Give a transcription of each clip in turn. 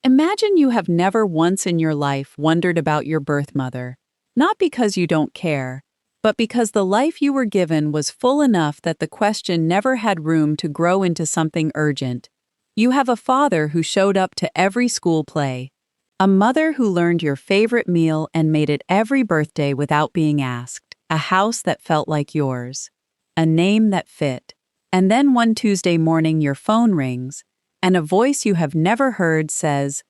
Imagine you have never once in your life wondered about your birth mother, not because you don't care, but because the life you were given was full enough that the question never had room to grow into something urgent. You have a father who showed up to every school play, a mother who learned your favorite meal and made it every birthday without being asked, a house that felt like yours, a name that fit. And then one Tuesday morning your phone rings, and a voice you have never heard says,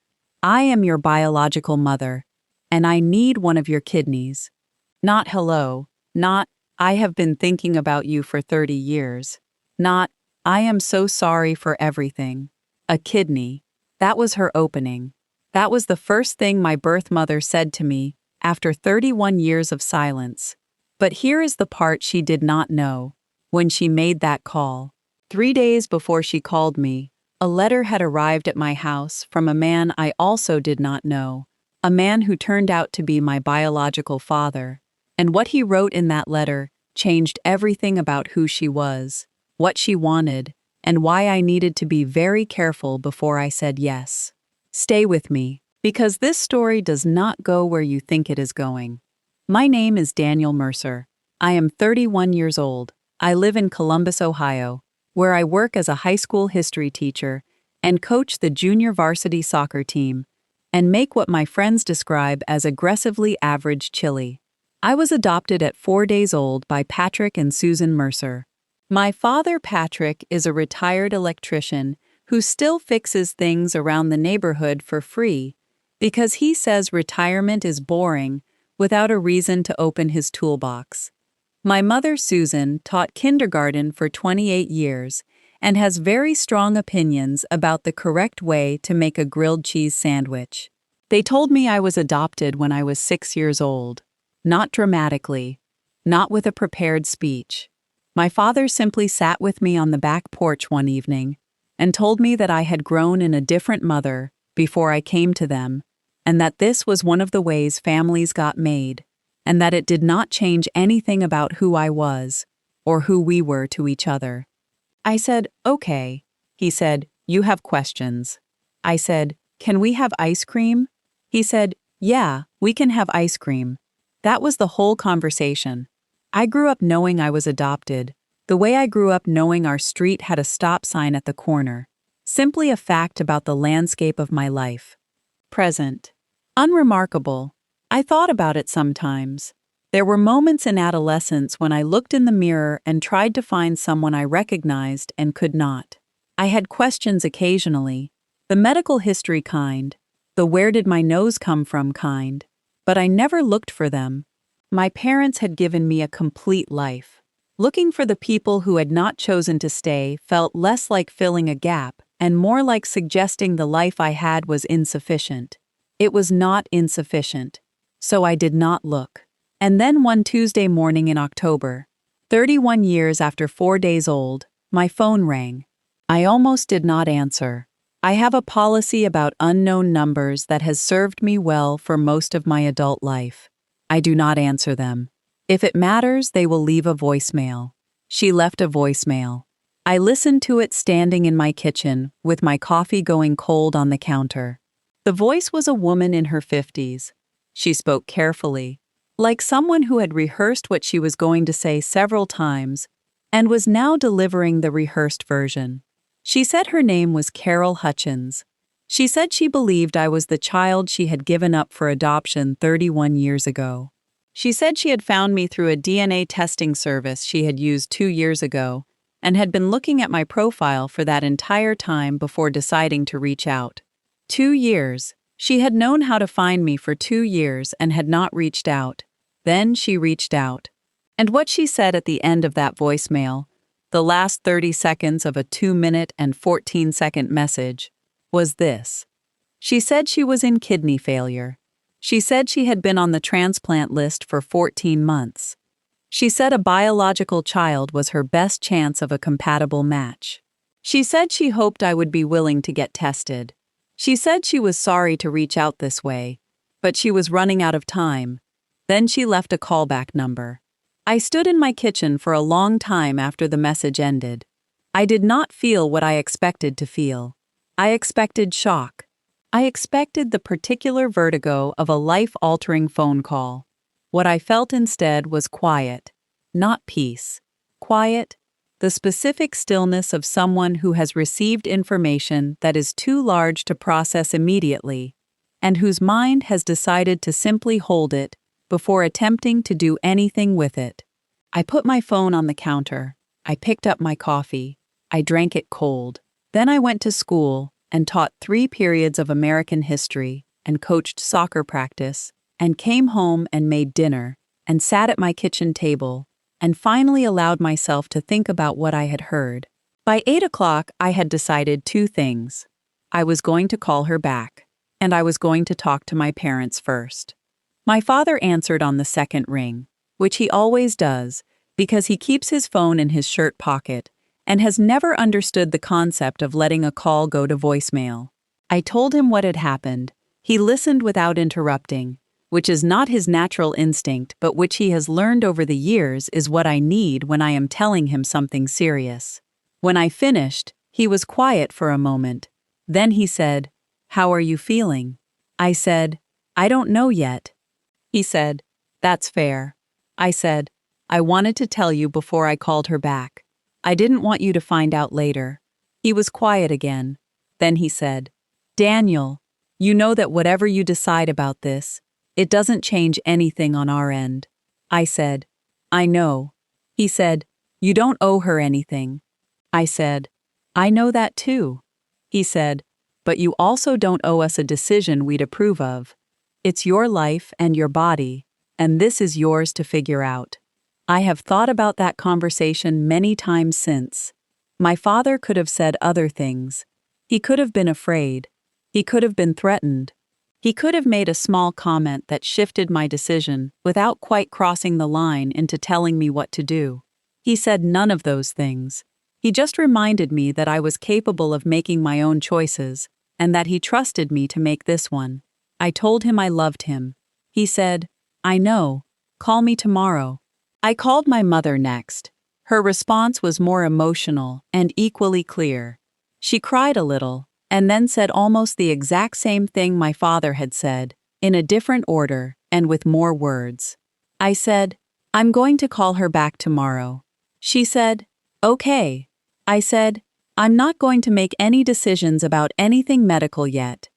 "I am your biological mother, and I need one of your kidneys." Not hello, not, "I have been thinking about you for 30 years, not, "I am so sorry for everything." A kidney. That was her opening. That was the first thing my birth mother said to me after 31 years of silence. But here is the part she did not know. When she made that call, 3 days before she called me, a letter had arrived at my house from a man I also did not know, a man who turned out to be my biological father. And what he wrote in that letter changed everything about who she was, what she wanted, and why I needed to be very careful before I said yes. Stay with me, because this story does not go where you think it is going. My name is Daniel Mercer. I am 31 years old. I live in Columbus, Ohio, where I work as a high school history teacher and coach the junior varsity soccer team and make what my friends describe as aggressively average chili. I was adopted at 4 days old by Patrick and Susan Mercer. My father, Patrick, is a retired electrician who still fixes things around the neighborhood for free because he says retirement is boring without a reason to open his toolbox. My mother, Susan, taught kindergarten for 28 years and has very strong opinions about the correct way to make a grilled cheese sandwich. They told me I was adopted when I was 6 years old. Not dramatically, not with a prepared speech. My father simply sat with me on the back porch one evening and told me that I had grown in a different mother before I came to them, and that this was one of the ways families got made, and that it did not change anything about who I was or who we were to each other. I said, "Okay." He said, "You have questions." I said, "Can we have ice cream?" He said, "Yeah, we can have ice cream." That was the whole conversation. I grew up knowing I was adopted, the way I grew up knowing our street had a stop sign at the corner. Simply a fact about the landscape of my life. Present. Unremarkable. I thought about it sometimes. There were moments in adolescence when I looked in the mirror and tried to find someone I recognized and could not. I had questions occasionally, the medical history kind, the "where did my nose come from" kind, but I never looked for them. My parents had given me a complete life. Looking for the people who had not chosen to stay felt less like filling a gap and more like suggesting the life I had was insufficient. It was not insufficient, so I did not look. And then one Tuesday morning in October, 31 years after 4 days old, my phone rang. I almost did not answer. I have a policy about unknown numbers that has served me well for most of my adult life. I do not answer them. If it matters, they will leave a voicemail. She left a voicemail. I listened to it standing in my kitchen, with my coffee going cold on the counter. The voice was a woman in her 50s. She spoke carefully, like someone who had rehearsed what she was going to say several times and was now delivering the rehearsed version. She said her name was Carol Hutchins. She said she believed I was the child she had given up for adoption 31 years ago. She said she had found me through a DNA testing service she had used 2 years ago and had been looking at my profile for that entire time before deciding to reach out. 2 years. She had known how to find me for 2 years and had not reached out. Then she reached out. And what she said at the end of that voicemail, the last 30 seconds of a 2-minute and 14-second message, was this. She said she was in kidney failure. She said she had been on the transplant list for 14 months. She said a biological child was her best chance of a compatible match. She said she hoped I would be willing to get tested. She said she was sorry to reach out this way, but she was running out of time. Then she left a callback number. I stood in my kitchen for a long time after the message ended. I did not feel what I expected to feel. I expected shock. I expected the particular vertigo of a life-altering phone call. What I felt instead was quiet, not peace. Quiet, the specific stillness of someone who has received information that is too large to process immediately, and whose mind has decided to simply hold it before attempting to do anything with it. I put my phone on the counter. I picked up my coffee. I drank it cold. Then I went to school and taught 3 periods of American history and coached soccer practice and came home and made dinner and sat at my kitchen table and finally allowed myself to think about what I had heard. By 8 o'clock, I had decided 2 things. I was going to call her back, and I was going to talk to my parents first. My father answered on the second ring, which he always does because he keeps his phone in his shirt pocket and has never understood the concept of letting a call go to voicemail. I told him what had happened. He listened without interrupting, which is not his natural instinct, but which he has learned over the years is what I need when I am telling him something serious. When I finished, he was quiet for a moment. Then he said, "How are you feeling?" I said, "I don't know yet." He said, "That's fair." I said, "I wanted to tell you before I called her back. I didn't want you to find out later." He was quiet again. Then he said, "Daniel, you know that whatever you decide about this, it doesn't change anything on our end." I said, "I know." He said, "You don't owe her anything." I said, "I know that too." He said, "But you also don't owe us a decision we'd approve of. It's your life and your body, and this is yours to figure out." I have thought about that conversation many times since. My father could have said other things. He could have been afraid. He could have been threatened. He could have made a small comment that shifted my decision without quite crossing the line into telling me what to do. He said none of those things. He just reminded me that I was capable of making my own choices and that he trusted me to make this one. I told him I loved him. He said, "I know. Call me tomorrow." I called my mother next. Her response was more emotional and equally clear. She cried a little and then said almost the exact same thing my father had said, in a different order and with more words. I said, "I'm going to call her back tomorrow." She said, "Okay." I said, "I'm not going to make any decisions about anything medical yet.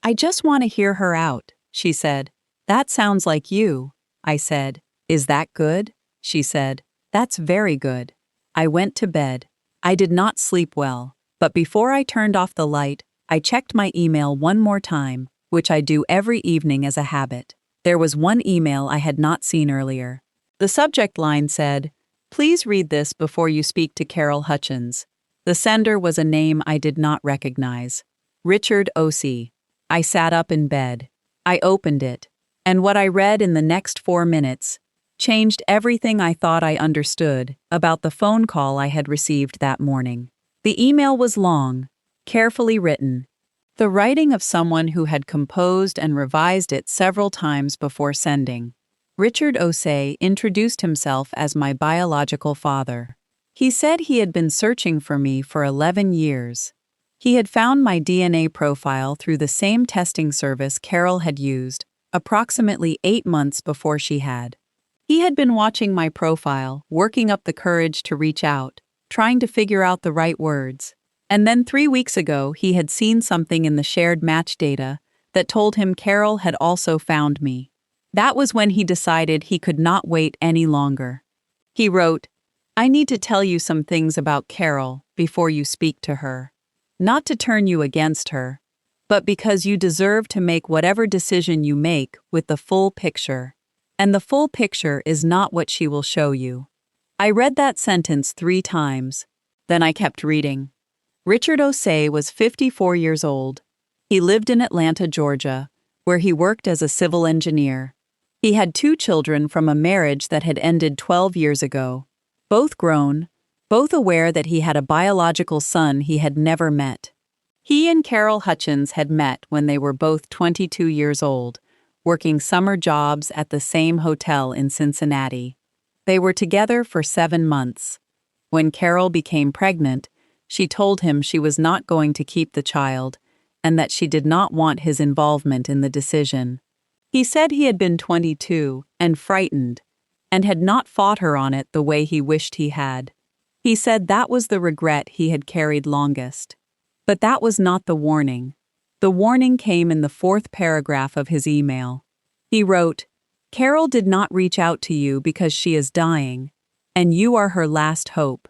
I just want to hear her out." She said, "That sounds like you." I said, "Is that good?" She said, "That's very good." I went to bed. I did not sleep well, but before I turned off the light, I checked my email one more time, which I do every evening as a habit. There was one email I had not seen earlier. The subject line said, "Please read this before you speak to Carol Hutchins." The sender was a name I did not recognize. Richard O.C. I sat up in bed. I opened it, and what I read in the next 4 minutes changed everything I thought I understood about the phone call I had received that morning. The email was long, carefully written, the writing of someone who had composed and revised it several times before sending. Richard Osei introduced himself as my biological father. He said he had been searching for me for 11 years. He had found my DNA profile through the same testing service Carol had used, approximately 8 months before she had. He had been watching my profile, working up the courage to reach out, trying to figure out the right words. And then 3 weeks ago, he had seen something in the shared match data that told him Carol had also found me. That was when he decided he could not wait any longer. He wrote, "I need to tell you some things about Carol before you speak to her. Not to turn you against her, but because you deserve to make whatever decision you make with the full picture. And the full picture is not what she will show you." I read that sentence 3 times. Then I kept reading. Richard Osei was 54 years old. He lived in Atlanta, Georgia, where he worked as a civil engineer. He had 2 children from a marriage that had ended 12 years ago. Both grown, both aware that he had a biological son he had never met. He and Carol Hutchins had met when they were both 22 years old, working summer jobs at the same hotel in Cincinnati. They were together for 7 months. When Carol became pregnant, she told him she was not going to keep the child and that she did not want his involvement in the decision. He said he had been 22 and frightened, and had not fought her on it the way he wished he had. He said that was the regret he had carried longest. But that was not the warning. The warning came in the fourth paragraph of his email. He wrote, "Carol did not reach out to you because she is dying, and you are her last hope.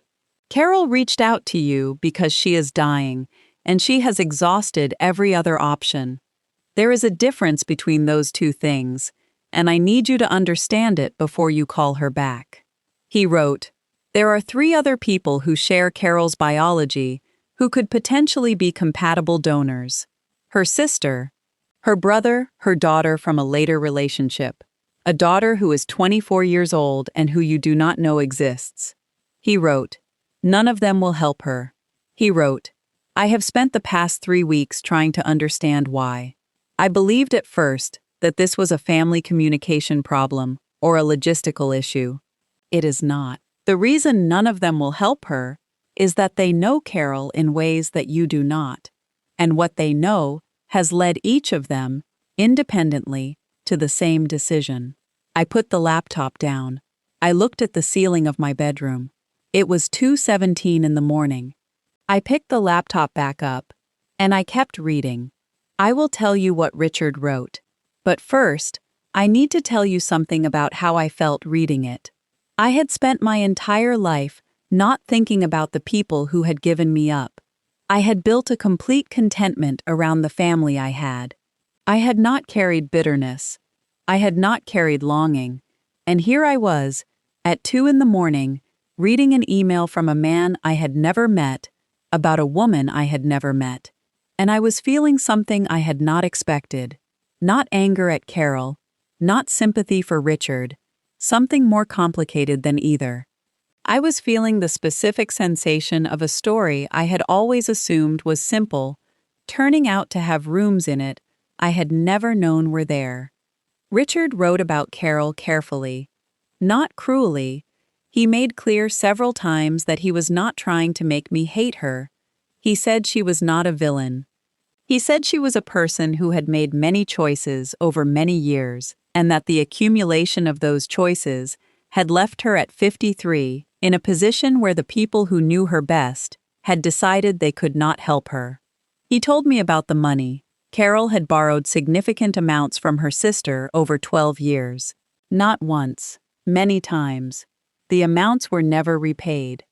Carol reached out to you because she is dying, and she has exhausted every other option. There is a difference between those two things, and I need you to understand it before you call her back." He wrote, "There are 3 other people who share Carol's biology who could potentially be compatible donors. Her sister, her brother, her daughter from a later relationship, a daughter who is 24 years old and who you do not know exists." He wrote, "None of them will help her." He wrote, "I have spent the past 3 weeks trying to understand why. I believed at first that this was a family communication problem or a logistical issue. It is not. The reason none of them will help her is that they know Carol in ways that you do not, and what they know has led each of them, independently, to the same decision." I put the laptop down. I looked at the ceiling of my bedroom. It was 2:17 in the morning. I picked the laptop back up, and I kept reading. I will tell you what Richard wrote, but first, I need to tell you something about how I felt reading it. I had spent my entire life not thinking about the people who had given me up. I had built a complete contentment around the family I had. I had not carried bitterness. I had not carried longing. And here I was, at 2 in the morning, reading an email from a man I had never met, about a woman I had never met. And I was feeling something I had not expected. Not anger at Carol, not sympathy for Richard, something more complicated than either. I was feeling the specific sensation of a story I had always assumed was simple, turning out to have rooms in it I had never known were there. Richard wrote about Carol carefully, not cruelly. He made clear several times that he was not trying to make me hate her. He said she was not a villain. He said she was a person who had made many choices over many years, and that the accumulation of those choices had left her at 53 in a position where the people who knew her best had decided they could not help her. He told me about the money. Carol had borrowed significant amounts from her sister over 12 years. Not once, many times. The amounts were never repaid.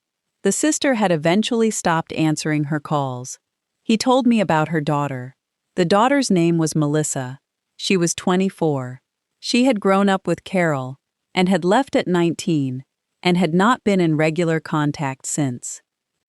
The sister had eventually stopped answering her calls. He told me about her daughter. The daughter's name was Melissa. She was 24. She had grown up with Carol and had left at 19 and had not been in regular contact since.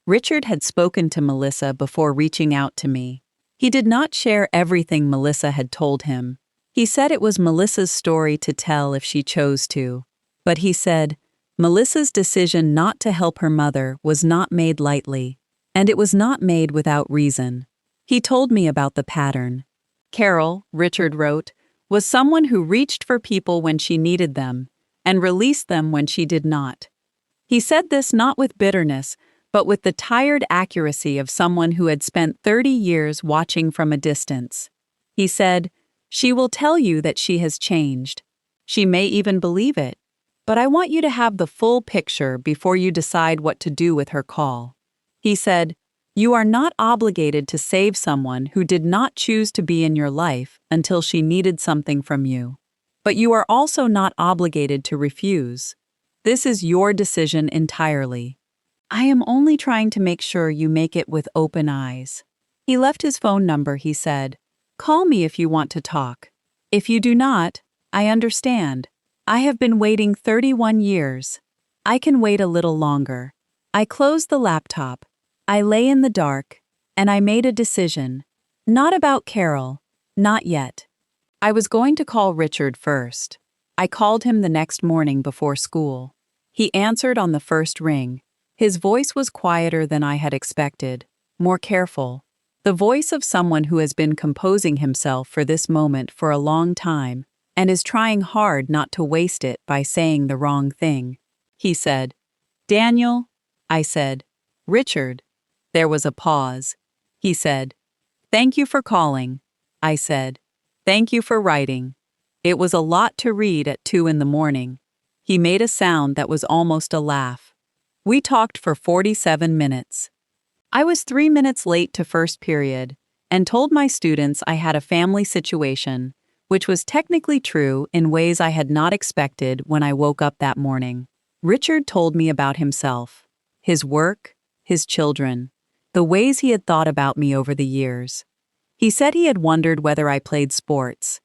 Richard had spoken to Melissa before reaching out to me. He did not share everything Melissa had told him. He said it was Melissa's story to tell if she chose to. But he said, Melissa's decision not to help her mother was not made lightly, and it was not made without reason. He told me about the pattern. Carol, Richard wrote, was someone who reached for people when she needed them and released them when she did not. He said this not with bitterness, but with the tired accuracy of someone who had spent 30 years watching from a distance. He said, "She will tell you that she has changed. She may even believe it, but I want you to have the full picture before you decide what to do with her call." He said, "You are not obligated to save someone who did not choose to be in your life until she needed something from you. But you are also not obligated to refuse. This is your decision entirely. I am only trying to make sure you make it with open eyes." He left his phone number, he said. "Call me if you want to talk. If you do not, I understand. I have been waiting 31 years. I can wait a little longer." I closed the laptop. I lay in the dark, and I made a decision. Not about Carol. Not yet. I was going to call Richard first. I called him the next morning before school. He answered on the first ring. His voice was quieter than I had expected, more careful. The voice of someone who has been composing himself for this moment for a long time and is trying hard not to waste it by saying the wrong thing. He said, "Daniel?" I said, "Richard." There was a pause. He said, Thank you for calling, I said. Thank you for writing. It was a lot to read at 2 in the morning. He made a sound that was almost a laugh. We talked for 47 minutes. I was 3 minutes late to first period and told my students I had a family situation, which was technically true in ways I had not expected when I woke up that morning. Richard told me about himself, his work, his children, the ways he had thought about me over the years. He said he had wondered whether I played sports.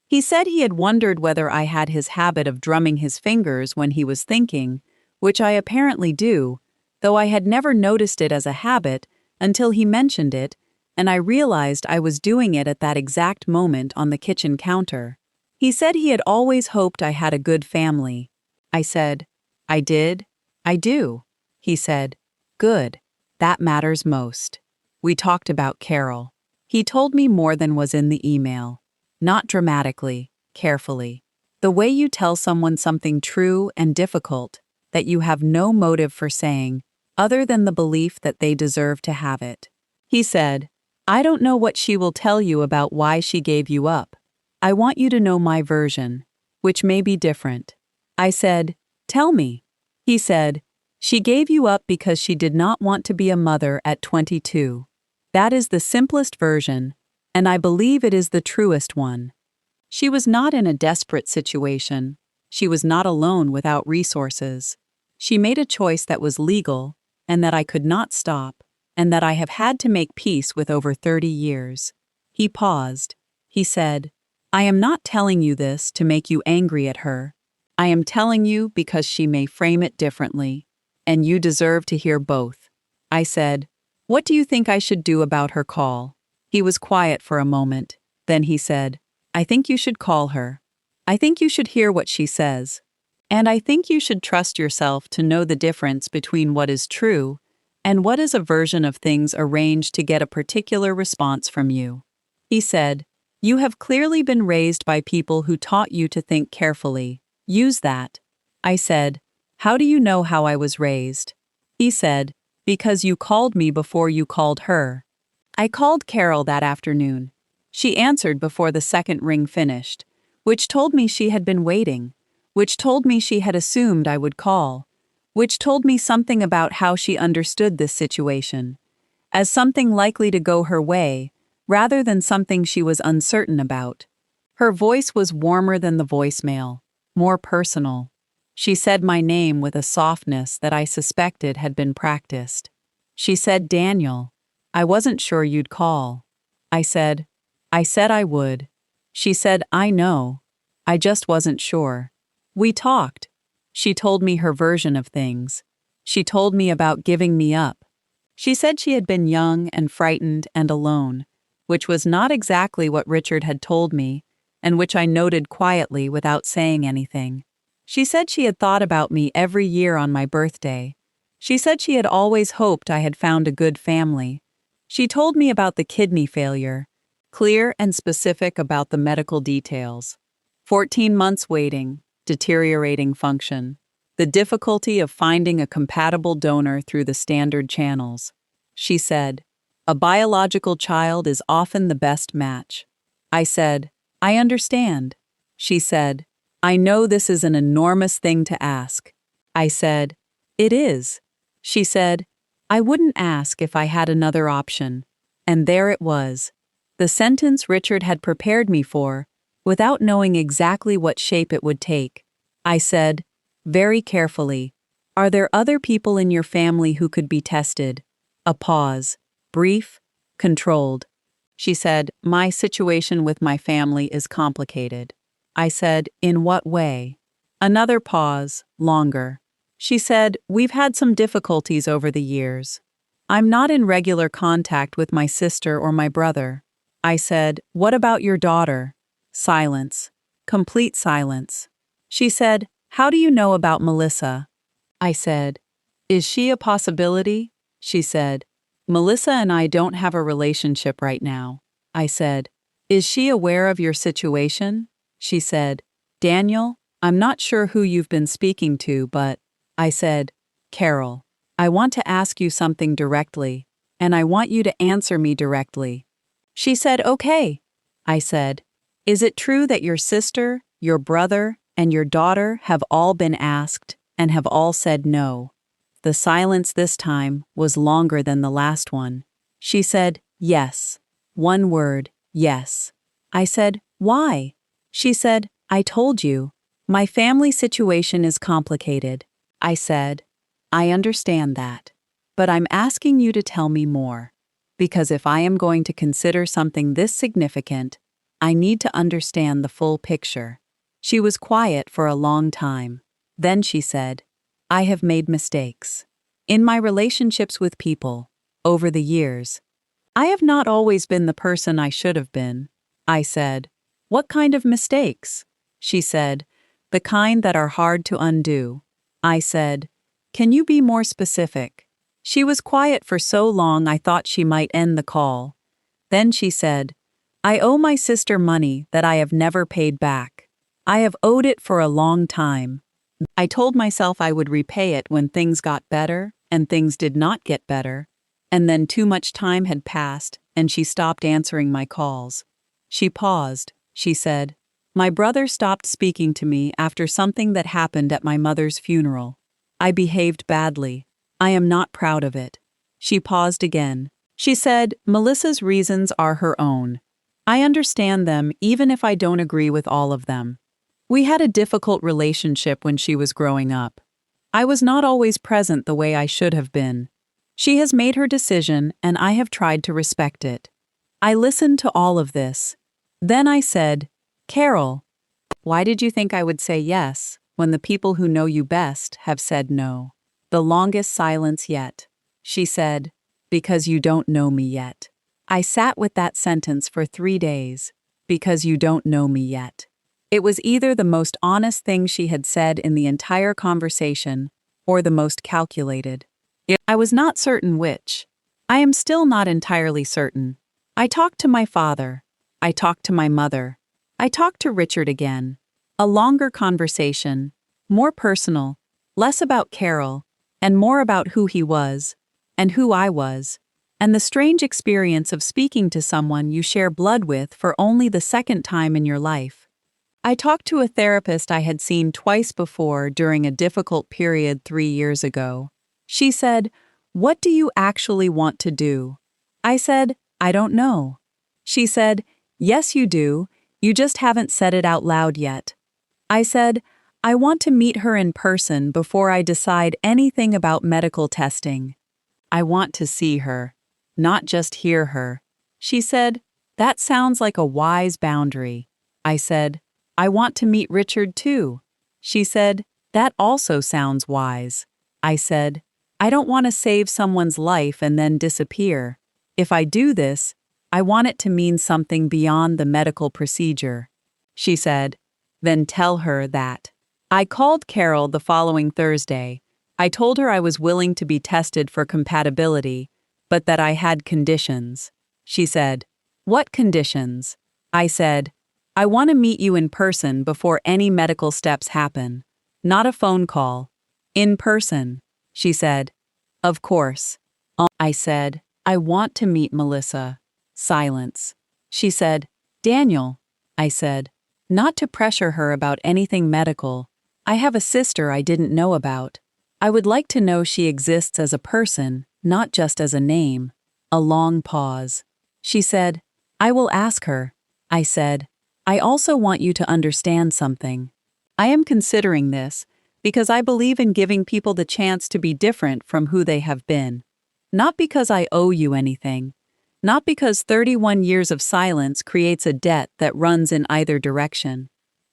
He said he had wondered whether I had his habit of drumming his fingers when he was thinking, which I apparently do, though I had never noticed it as a habit until he mentioned it, and I realized I was doing it at that exact moment on the kitchen counter. He said he had always hoped I had a good family. I said, I did. I do. He said, good. That matters most. We talked about Carol. He told me more than was in the email. Not dramatically, carefully. The way you tell someone something true and difficult that you have no motive for saying, other than the belief that they deserve to have it. He said, I don't know what she will tell you about why she gave you up. I want you to know my version, which may be different. I said, tell me. He said, she gave you up because she did not want to be a mother at 22. That is the simplest version, and I believe it is the truest one. She was not in a desperate situation. She was not alone without resources. She made a choice that was legal, and that I could not stop, and that I have had to make peace with over 30 years. He paused. He said, I am not telling you this to make you angry at her. I am telling you because she may frame it differently, and you deserve to hear both. I said, what do you think I should do about her call? He was quiet for a moment. Then he said, I think you should call her. I think you should hear what she says. And I think you should trust yourself to know the difference between what is true and what is a version of things arranged to get a particular response from you. He said, you have clearly been raised by people who taught you to think carefully. Use that. I said, how do you know how I was raised? He said, because you called me before you called her. I called Carol that afternoon. She answered before the second ring finished, which told me she had been waiting, which told me she had assumed I would call, which told me something about how she understood this situation, as something likely to go her way, rather than something she was uncertain about. Her voice was warmer than the voicemail, more personal. She said my name with a softness that I suspected had been practiced. She said, Daniel, I wasn't sure you'd call. I said I would. She said, I know. I just wasn't sure. We talked. She told me her version of things. She told me about giving me up. She said she had been young and frightened and alone, which was not exactly what Richard had told me, and which I noted quietly without saying anything. She said she had thought about me every year on my birthday. She said she had always hoped I had found a good family. She told me about the kidney failure, clear and specific about the medical details. 14 months waiting, deteriorating function, the difficulty of finding a compatible donor through the standard channels. She said, a biological child is often the best match. I said, I understand. She said, I know this is an enormous thing to ask. I said, it is. She said, I wouldn't ask if I had another option. And there it was. The sentence Richard had prepared me for, without knowing exactly what shape it would take. I said, very carefully, are there other people in your family who could be tested? A pause, brief, controlled. She said, my situation with my family is complicated. I said, in what way? Another pause, longer. She said, we've had some difficulties over the years. I'm not in regular contact with my sister or my brother. I said, what about your daughter? Silence. Complete silence. She said, how do you know about Melissa? I said, is she a possibility? She said, Melissa and I don't have a relationship right now. I said, is she aware of your situation? She said, Daniel, I'm not sure who you've been speaking to, but I said, Carol, I want to ask you something directly, and I want you to answer me directly. She said, "Okay." I said, "Is it true that your sister, your brother, and your daughter have all been asked and have all said no?" The silence this time was longer than the last one. She said, "Yes." One word, "yes." I said, "Why?" She said, "I told you. My family situation is complicated." I said, "I understand that. But I'm asking you to tell me more. Because if I am going to consider something this significant, I need to understand the full picture." She was quiet for a long time. Then she said, "I have made mistakes. In my relationships with people, over the years. I have not always been the person I should have been." I said, "What kind of mistakes?" She said, "The kind that are hard to undo." I said, "Can you be more specific?" She was quiet for so long I thought she might end the call. Then she said, "I owe my sister money that I have never paid back. I have owed it for a long time. I told myself I would repay it when things got better, and things did not get better. And then too much time had passed, and she stopped answering my calls." She paused. She said, "My brother stopped speaking to me after something that happened at my mother's funeral. I behaved badly. I am not proud of it." She paused again. She said, "Melissa's reasons are her own. I understand them even if I don't agree with all of them. We had a difficult relationship when she was growing up. I was not always present the way I should have been. She has made her decision, and I have tried to respect it." I listened to all of this. Then I said, "Carol, why did you think I would say yes when the people who know you best have said no?" The longest silence yet. She said, "Because you don't know me yet." I sat with that sentence for 3 days. Because you don't know me yet. It was either the most honest thing she had said in the entire conversation, or the most calculated. I was not certain which. I am still not entirely certain. I talked to my father. I talked to my mother. I talked to Richard again. A longer conversation, more personal, less about Carol, and more about who he was, and who I was, and the strange experience of speaking to someone you share blood with for only the second time in your life. I talked to a therapist I had seen twice before during a difficult period 3 years ago. She said, "What do you actually want to do?" I said, "I don't know." She said, "Yes, you do. You just haven't said it out loud yet." I said, "I want to meet her in person before I decide anything about medical testing. I want to see her, not just hear her." She said, "That sounds like a wise boundary." I said, "I want to meet Richard too." She said, "That also sounds wise." I said, "I don't want to save someone's life and then disappear. If I do this, I want it to mean something beyond the medical procedure." She said, "Then tell her that." I called Carol the following Thursday. I told her I was willing to be tested for compatibility, but that I had conditions. She said, "What conditions?" I said, "I want to meet you in person before any medical steps happen. Not a phone call. In person." She said, "Of course." I said, "I want to meet Melissa." Silence. She said, "Daniel." I said, "Not to pressure her about anything medical. I have a sister I didn't know about. I would like to know she exists as a person, not just as a name." A long pause. She said, "I will ask her." I said, "I also want you to understand something. I am considering this because I believe in giving people the chance to be different from who they have been. Not because I owe you anything. Not because 31 years of silence creates a debt that runs in either direction.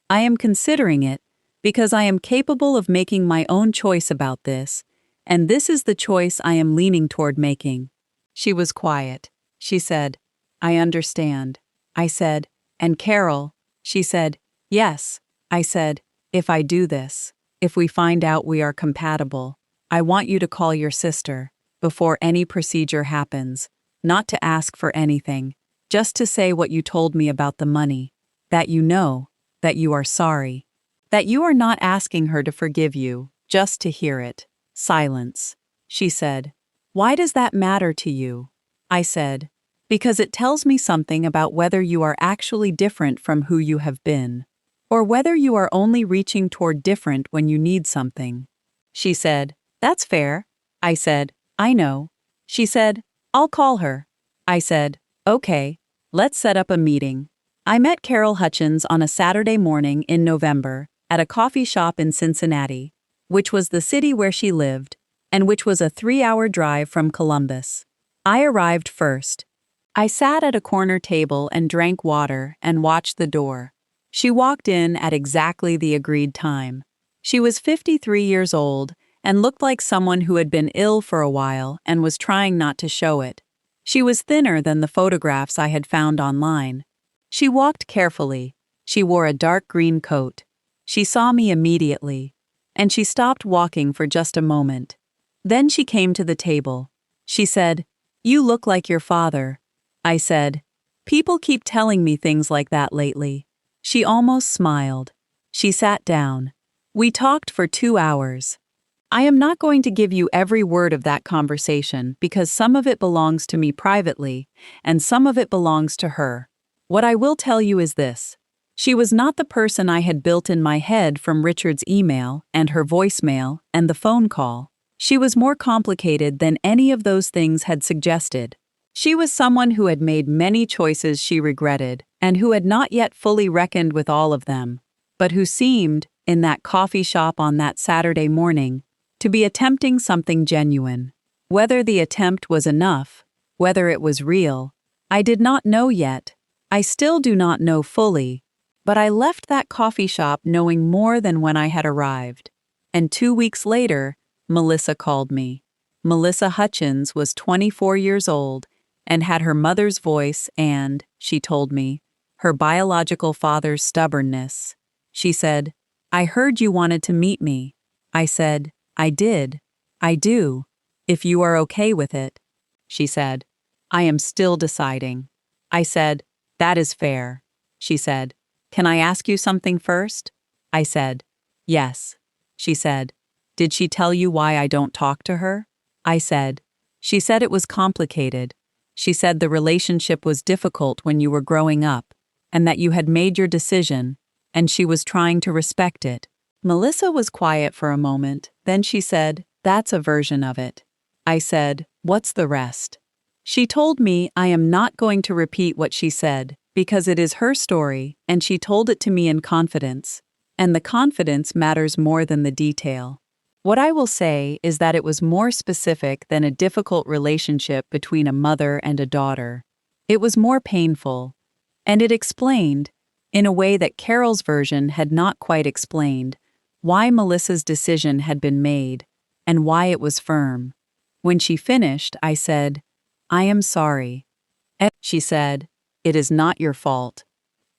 I am considering it because I am capable of making my own choice about this, and this is the choice I am leaning toward making." She was quiet. She said, "I understand." I said, "And Carol?" She said, "Yes." I said, "If I do this, if we find out we are compatible, I want you to call your sister before any procedure happens, not to ask for anything, just to say what you told me about the money, that you know, that you are sorry, that you are not asking her to forgive you, just to hear it." Silence. She said, "Why does that matter to you?" I said, Because it tells me something about whether you are actually different from who you have been, or whether you are only reaching toward different when you need something. She said, "That's fair." I said, "I know." She said, "I'll call her." I said, "Okay, let's set up a meeting." I met Carol Hutchins on a Saturday morning in November at a coffee shop in Cincinnati, which was the city where she lived, and which was a 3-hour drive from Columbus. I arrived first. I sat at a corner table and drank water and watched the door. She walked in at exactly the agreed time. She was 53 years old and looked like someone who had been ill for a while and was trying not to show it. She was thinner than the photographs I had found online. She walked carefully. She wore a dark green coat. She saw me immediately, and she stopped walking for just a moment. Then she came to the table. She said, "You look like your father." I said, "People keep telling me things like that lately." She almost smiled. She sat down. We talked for 2 hours. I am not going to give you every word of that conversation because some of it belongs to me privately and some of it belongs to her. What I will tell you is this. She was not the person I had built in my head from Richard's email and her voicemail and the phone call. She was more complicated than any of those things had suggested. She was someone who had made many choices she regretted and who had not yet fully reckoned with all of them, but who seemed, in that coffee shop on that Saturday morning, to be attempting something genuine. Whether the attempt was enough, whether it was real, I did not know yet. I still do not know fully, but I left that coffee shop knowing more than when I had arrived. And 2 weeks later, Melissa called me. Melissa Hutchins was 24 years old and had her mother's voice and, she told me, her biological father's stubbornness. She said, "I heard you wanted to meet me." I said, "I did. I do. If you are okay with it." She said, "I am still deciding." I said, "That is fair." She said, "Can I ask you something first?" I said, "Yes." She said, "Did she tell you why I don't talk to her?" I said, "She said it was complicated. She said the relationship was difficult when you were growing up, and that you had made your decision, and she was trying to respect it." Melissa was quiet for a moment, then she said, "That's a version of it." I said, "What's the rest?" She told me I am not going to repeat what she said, because it is her story, and she told it to me in confidence, and the confidence matters more than the detail. What I will say is that it was more specific than a difficult relationship between a mother and a daughter. It was more painful, and it explained, in a way that Carol's version had not quite explained, why Melissa's decision had been made, and why it was firm. When she finished, I said, "I am sorry." She said, "It is not your fault."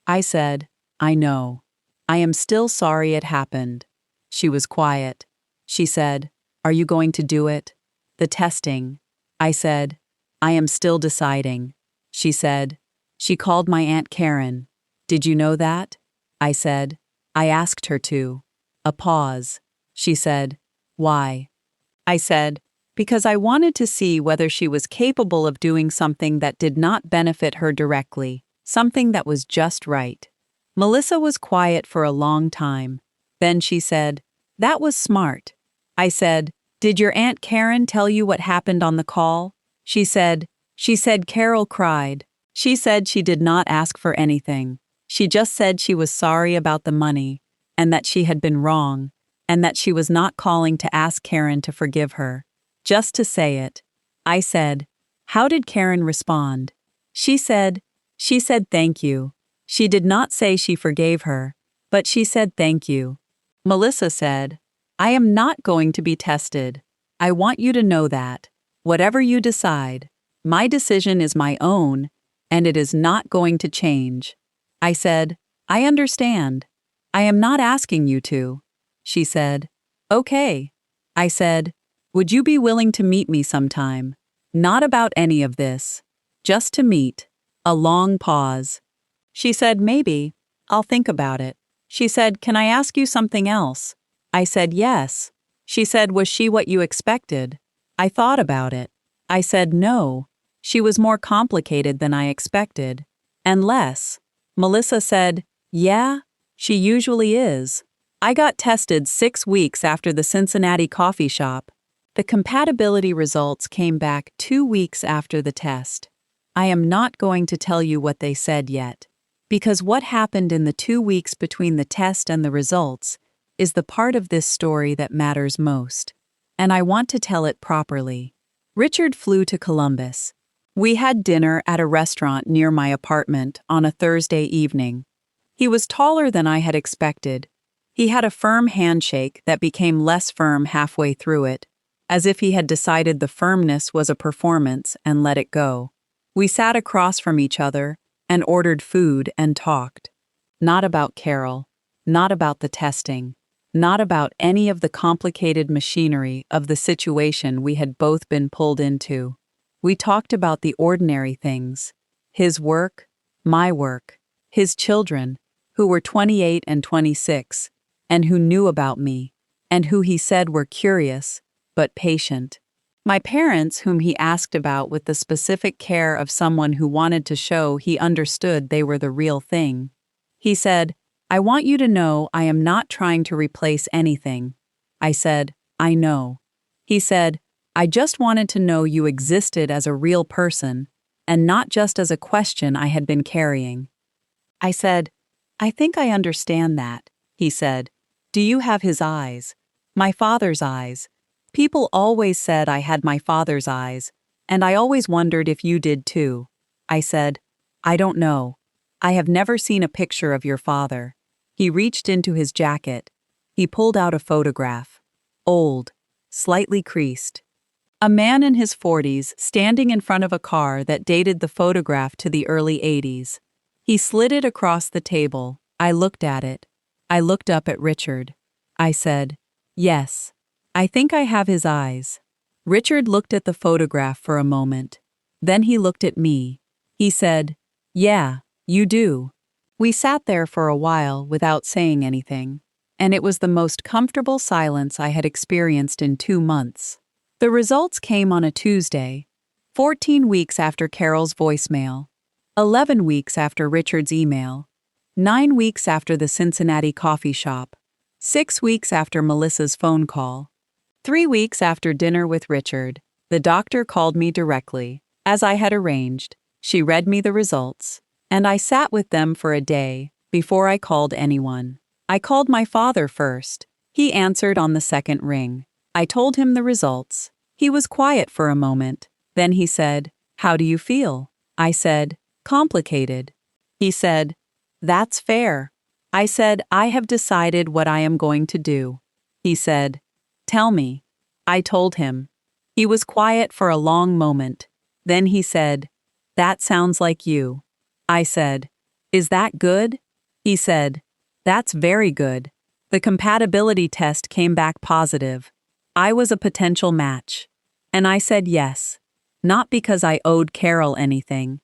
I said, "I know. I am still sorry it happened." She was quiet. She said, "Are you going to do it?" "The testing." I said, "I am still deciding." She said, "She called my Aunt Karen. Did you know that?" I said, "I asked her to." A pause. She said, "Why?" I said, "Because I wanted to see whether she was capable of doing something that did not benefit her directly, something that was just right." Melissa was quiet for a long time. Then she said, "That was smart." I said, "Did your Aunt Karen tell you what happened on the call?" She said, Carol cried. She said she did not ask for anything. She just said she was sorry about the money, and that she had been wrong, and that she was not calling to ask Karen to forgive her. Just to say it. I said, "How did Karen respond?" She said thank you. She did not say she forgave her, but she said thank you. Melissa said, "I am not going to be tested. I want you to know that. Whatever you decide, my decision is my own, and it is not going to change." I said, "I understand. I am not asking you to." She said, "Okay." I said, "Would you be willing to meet me sometime? Not about any of this. Just to meet." A long pause. She said, "Maybe. I'll think about it." She said, "Can I ask you something else?" I said, "Yes." She said, "Was she what you expected?" I thought about it. I said, "No. She was more complicated than I expected. And less. Melissa said, "Yeah, she usually is." I got tested 6 weeks after the Cincinnati coffee shop. The compatibility results came back 2 weeks after the test. I am not going to tell you what they said yet, because what happened in the 2 weeks between the test and the results is the part of this story that matters most, and I want to tell it properly. Richard flew to Columbus. We had dinner at a restaurant near my apartment on a Thursday evening. He was taller than I had expected. He had a firm handshake that became less firm halfway through it, as if he had decided the firmness was a performance and let it go. We sat across from each other and ordered food and talked. Not about Carol, not about the testing, not about any of the complicated machinery of the situation we had both been pulled into. We talked about the ordinary things: his work, my work, his children, who were 28 and 26, and who knew about me, and who he said were curious, but patient. My parents, whom he asked about with the specific care of someone who wanted to show he understood they were the real thing. He said, "I want you to know I am not trying to replace anything." I said, "I know." He said, "I just wanted to know you existed as a real person, and not just as a question I had been carrying." I said, "I think I understand that." He said, "Do you have his eyes? My father's eyes. People always said I had my father's eyes, and I always wondered if you did too." I said, "I don't know. I have never seen a picture of your father." He reached into his jacket. He pulled out a photograph. Old, slightly creased. A man in his 40s standing in front of a car that dated the photograph to the early 80s. He slid it across the table. I looked at it. I looked up at Richard. I said, "Yes, I think I have his eyes." Richard looked at the photograph for a moment. Then he looked at me. He said, "Yeah, you do." We sat there for a while without saying anything, and it was the most comfortable silence I had experienced in 2 months. The results came on a Tuesday, 14 weeks after Carol's voicemail, 11 weeks after Richard's email, 9 weeks after the Cincinnati coffee shop, 6 weeks after Melissa's phone call, 3 weeks after dinner with Richard. The doctor called me directly, as I had arranged. She read me the results, and I sat with them for a day before I called anyone. I called my father first. He answered on the second ring. I told him the results. He was quiet for a moment. Then he said, "How do you feel?" I said, "Complicated." He said, "That's fair." I said, "I have decided what I am going to do." He said, "Tell me." I told him. He was quiet for a long moment. Then he said, "That sounds like you." I said, "Is that good?" He said, "That's very good." The compatibility test came back positive. I was a potential match. And I said yes. Not because I owed Carol anything.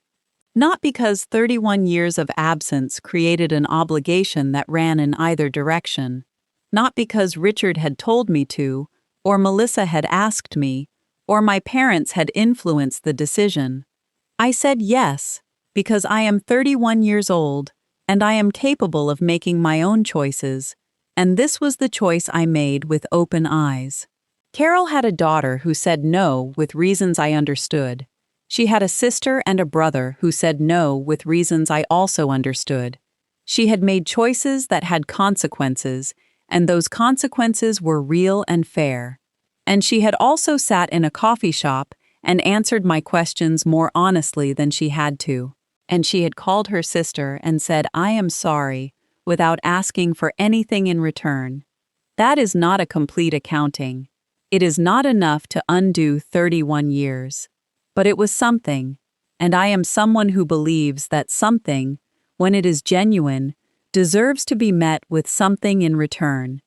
Not because 31 years of absence created an obligation that ran in either direction. Not because Richard had told me to, or Melissa had asked me, or my parents had influenced the decision. I said yes, because I am 31 years old, and I am capable of making my own choices, and this was the choice I made with open eyes. Carol had a daughter who said no with reasons I understood. She had a sister and a brother who said no with reasons I also understood. She had made choices that had consequences, and those consequences were real and fair. And she had also sat in a coffee shop and answered my questions more honestly than she had to. And she had called her sister and said, "I am sorry," without asking for anything in return. That is not a complete accounting. It is not enough to undo 31 years. But it was something, and I am someone who believes that something, when it is genuine, deserves to be met with something in return.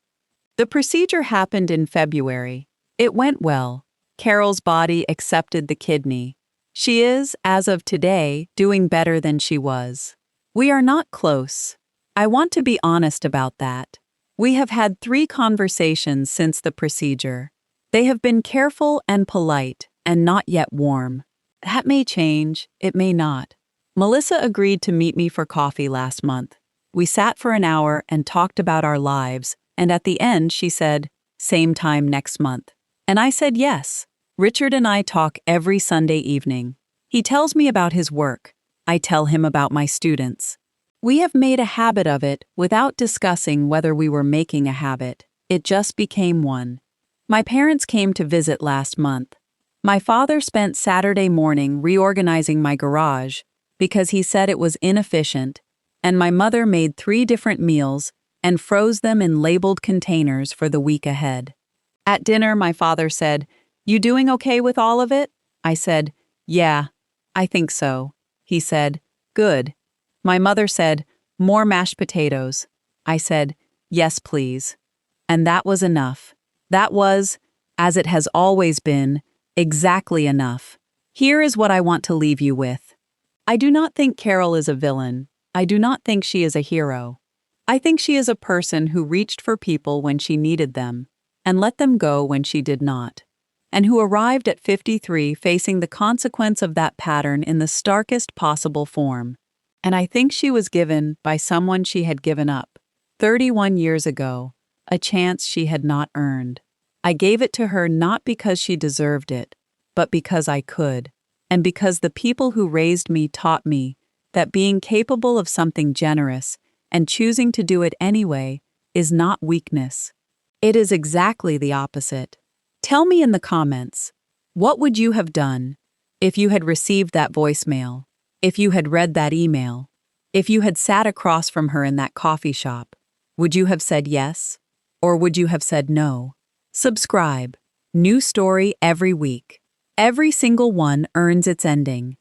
The procedure happened in February. It went well. Carol's body accepted the kidney. She is, as of today, doing better than she was. We are not close. I want to be honest about that. We have had 3 conversations since the procedure. They have been careful and polite, and not yet warm. That may change, it may not. Melissa agreed to meet me for coffee last month. We sat for an hour and talked about our lives, and at the end she said, "Same time next month." And I said yes. Richard and I talk every Sunday evening. He tells me about his work. I tell him about my students. We have made a habit of it without discussing whether we were making a habit. It just became one. My parents came to visit last month. My father spent Saturday morning reorganizing my garage because he said it was inefficient, and my mother made 3 different meals and froze them in labeled containers for the week ahead. At dinner, my father said, "You doing okay with all of it?" I said, "Yeah, I think so." He said, "Good." My mother said, "More mashed potatoes." I said, "Yes, please." And that was enough. That was, as it has always been, exactly enough. Here is what I want to leave you with. I do not think Carol is a villain. I do not think she is a hero. I think she is a person who reached for people when she needed them, and let them go when she did not, and who arrived at 53 facing the consequence of that pattern in the starkest possible form. And I think she was given, by someone she had given up, 31 years ago, a chance she had not earned. I gave it to her not because she deserved it, but because I could, and because the people who raised me taught me that being capable of something generous and choosing to do it anyway is not weakness. It is exactly the opposite. Tell me in the comments, what would you have done if you had received that voicemail, if you had read that email, if you had sat across from her in that coffee shop? Would you have said yes, or would you have said no? Subscribe. New story every week. Every single one earns its ending.